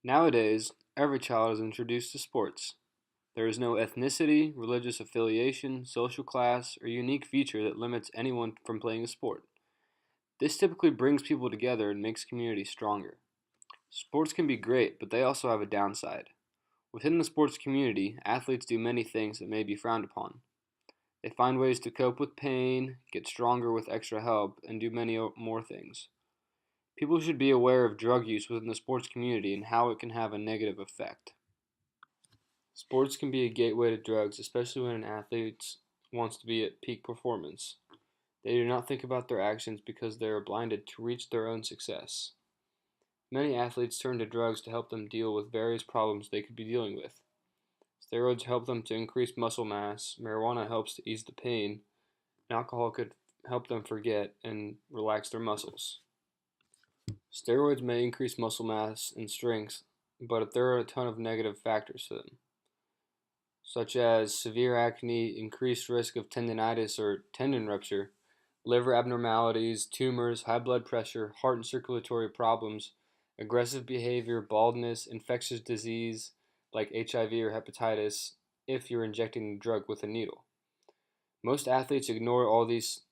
Nowadays, every child is introduced to sports. There is no ethnicity, religious affiliation, social class, or unique feature that limits anyone from playing a sport. This typically brings people together and makes communities stronger. Sports can be great, but they also have a downside. Within the sports community, athletes do many things that may be frowned upon. They find ways to cope with pain, get stronger with extra help, and do many more things. People should be aware of drug use within the sports community and how it can have a negative effect. Sports can be a gateway to drugs, especially when an athlete wants to be at peak performance. They do not think about their actions because they are blinded to reach their own success. Many athletes turn to drugs to help them deal with various problems they could be dealing with. Steroids help them to increase muscle mass, marijuana helps to ease the pain, and alcohol could help them forget and relax their muscles. Steroids may increase muscle mass and strength, but there are a ton of negative factors to them, such as severe acne, increased risk of tendinitis or tendon rupture, liver abnormalities, tumors, high blood pressure, heart and circulatory problems, aggressive behavior, baldness, infectious disease like HIV or hepatitis if you're injecting the drug with a needle. Most athletes ignore all these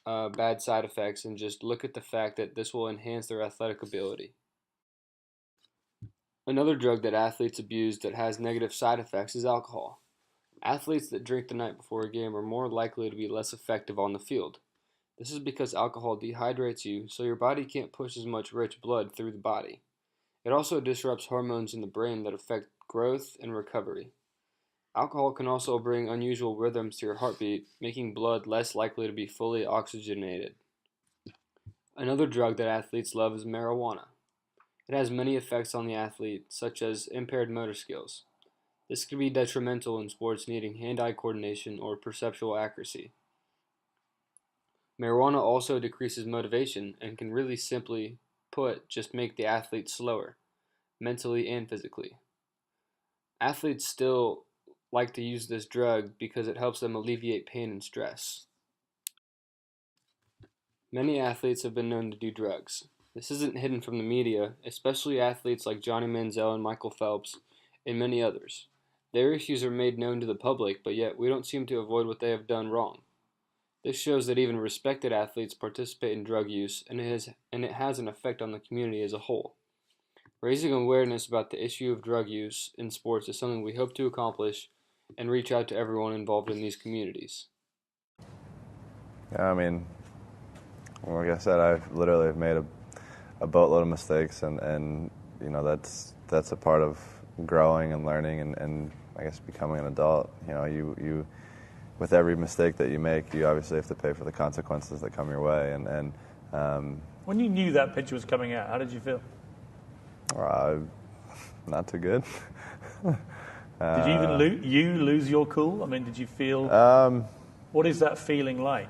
bad side effects and just look at the fact that this will enhance their athletic ability. Another drug that athletes abuse that has negative side effects is alcohol. Athletes that drink the night before a game are more likely to be less effective on the field. This is because alcohol dehydrates you, so your body can't push as much rich blood through the body. It also disrupts hormones in the brain that affect growth and recovery. Alcohol can also bring unusual rhythms to your heartbeat, making blood less likely to be fully oxygenated. Another drug that athletes love is marijuana. It has many effects on the athlete, such as impaired motor skills. This can be detrimental in sports needing hand-eye coordination or perceptual accuracy. Marijuana also decreases motivation and can really simply put just make the athlete slower, mentally and physically. Athletes still like to use this drug because it helps them alleviate pain and stress. Many athletes have been known to do drugs. This isn't hidden from the media, especially athletes like Johnny Manziel and Michael Phelps, and many others. Their issues are made known to the public, but yet we don't seem to avoid what they have done wrong. This shows that even respected athletes participate in drug use, and it has an effect on the community as a whole. Raising awareness about the issue of drug use in sports is something we hope to accomplish and reach out to everyone involved in these communities. Yeah, I mean, like I said, I've literally made a boatload of mistakes, and you know that's a part of growing and learning and I guess becoming an adult. You know, you with every mistake that you make, you obviously have to pay for the consequences that come your way. When you knew that picture was coming out, how did you feel? Not too good. Did you even lose your cool? I mean, did you feel? What is that feeling like?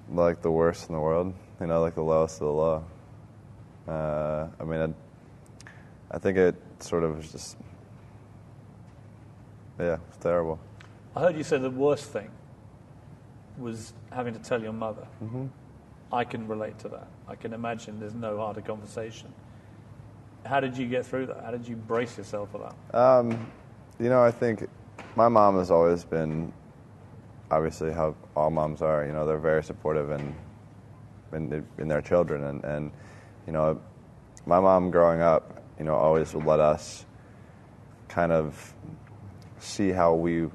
Like the worst in the world, you know, like the lowest of the low. I mean, I think it sort of was just, yeah, it's terrible. I heard you say the worst thing was having to tell your mother. Mm-hmm. I can relate to that. I can imagine there's no harder conversation. How did you get through that? How did you brace yourself for that? You know, I think my mom has always been, obviously how all moms are, you know, they're very supportive in their children. And, you know, my mom growing up, you know, always would let us kind of see how or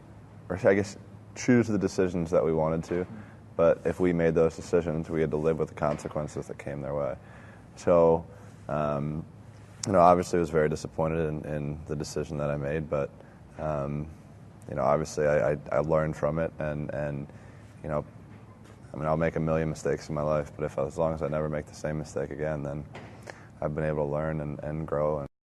I guess choose the decisions that we wanted to. But if we made those decisions, we had to live with the consequences that came their way. So, you know, obviously I was very disappointed in the decision that I made, but, you know, obviously I learned from it, and, you know, I mean, I'll make a million mistakes in my life, but as long as I never make the same mistake again, then I've been able to learn and grow.